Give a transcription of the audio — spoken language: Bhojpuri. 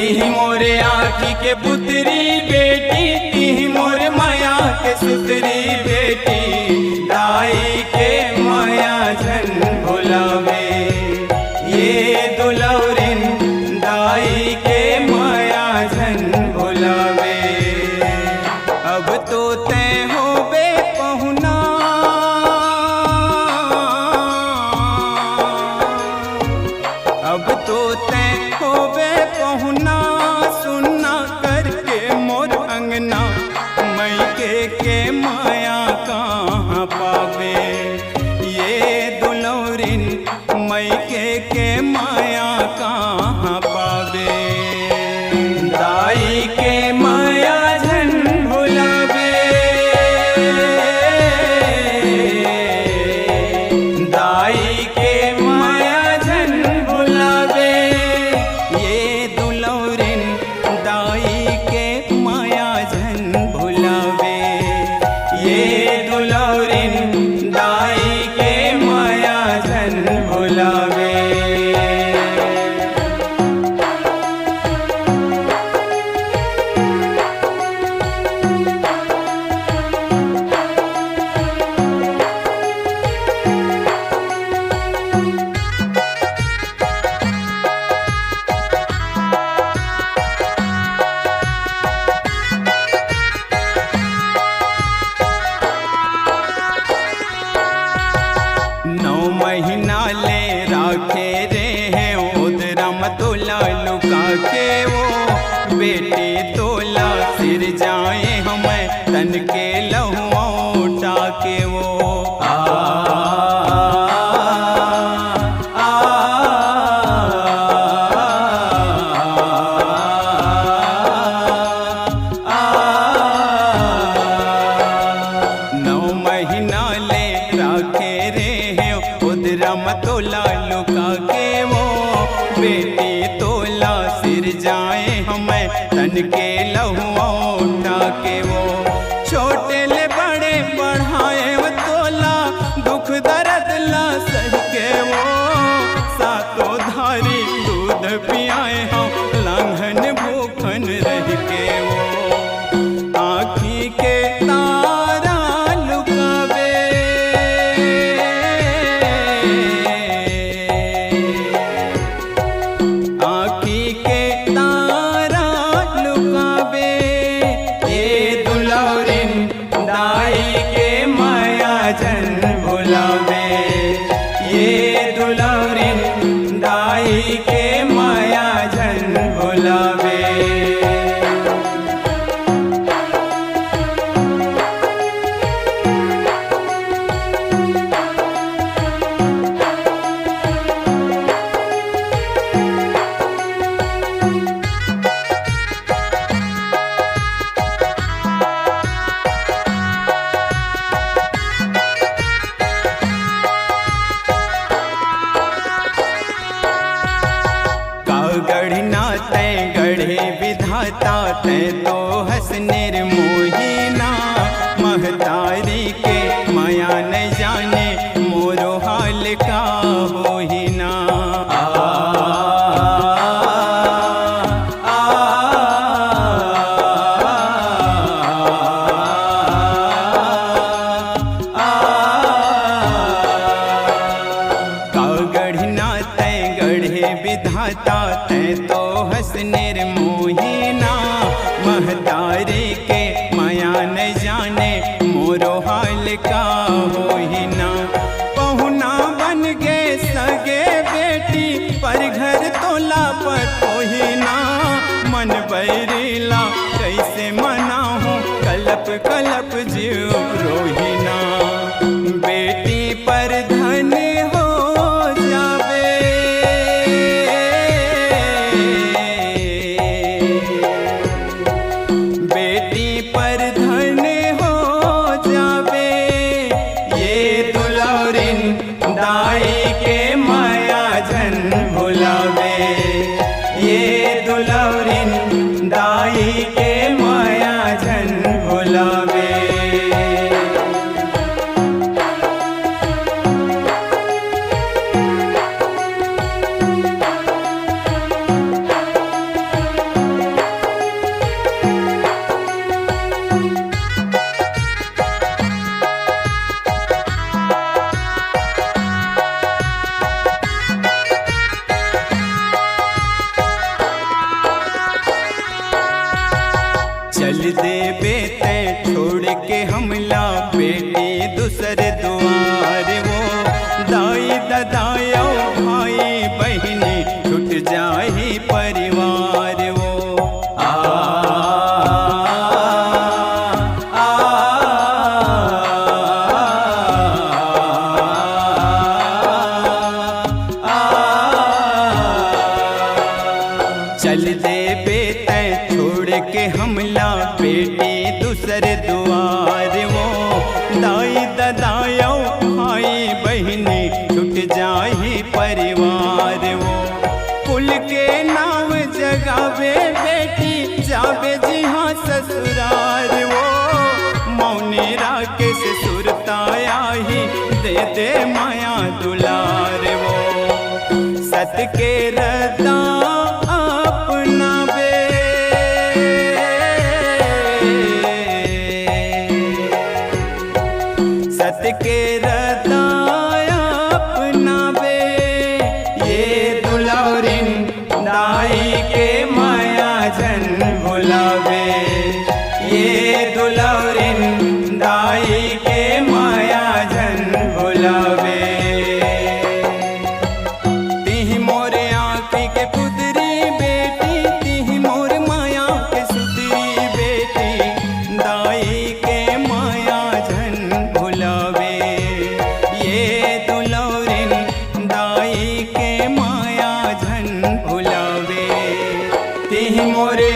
तिहि मोरे आँखी के पुत्री बेटी, तिहि मोरे माया के सुतरी बेटी, दाई के माया झन भुलावे। ये दुलौरिन दाई के माया झन भुलावे। अब तो तय होबे पहुना, अब तो तय होबे पहुना, सुनना करके मोर अंगना, मैके के माया कहाँ पावे। ये दुलौरिन मैके के माया कहाँ पावे। दाई के माया झन भुलावे, दाई के माया झन भुलावे। ये दुलौरिन दाई के माया झन भुलावे। ये दुलौरिन दाई के माया झन भुलावे। महीना ले राखे रे हैं उदरा मतोला लुका के वो, बेटी तोला सिर जाए हमें तन के लहुआ उठा के वो। मतोला लुका के वो, बेटी तोला सिर जाए हमें तन के लहुआ उठा के वो। छोटे ले बड़े बढ़ाए वो तोला, दुख दर्द ला सह के वो। सातों धारी दूध पियाए हम लांघन भूखन रह के वो। आँखी के तारा लुकावे, आँखी के तारा लुकावे। ये दुलौरिन दाई के माया झन भुलावे। ये दुलौरिन दाई के माया झन भुलावे। गढ़ना तय गढ़े विधाता, तय तो हस निर्मोहिना। महतारी के माया न जाने मोरो हाल का होहिना। गढ़ना तय गढ़े विधाता, तय तो हस निर्मोहिना। महतारी के माया न जाने मोरो हाल का होहिना। पहुना बन गे सगे बेटी, पर घर तोला पटोहिना। मन बैरीला कैसे मनाहूँ, कलप कलप जीव रोहिना। बेटी पर धन हो जावे, बेटी पर धन हो जावे। ये दुलौरिन दाई के माया झन भुलावे। ये दुलौरिन दाई के माया झन भुलावे। चल दे बेटे छोड़ के हमला बेटी दूसरे द्वार वो दाई ददायो भाई बहनी छूट जाही परिवार वो चल दे बेटे छोड़ के हमला बेटी दूसरे द्वार वो दाई ददायो भाई बहनी छूट जाही परिवार वो कुल के नाम जगावे बेटी जावे जी हाँ ससुरार वो मौनी राकेश सुरताया ही दे दे माया दुलार वो सत के रदा अपना बे सत के रदाया अपना बे ये दुलारिन दाई के माया जन भुलावे ये दुलारिन दाई के माया जन भुलावे तिही मोरे आँखी के पुतरी बेटी तिही मोर माया के सुतरी बेटी दाई के माया जन भुलावे ये दुलारिन दाई के माया जन भुलावे तिही मोरे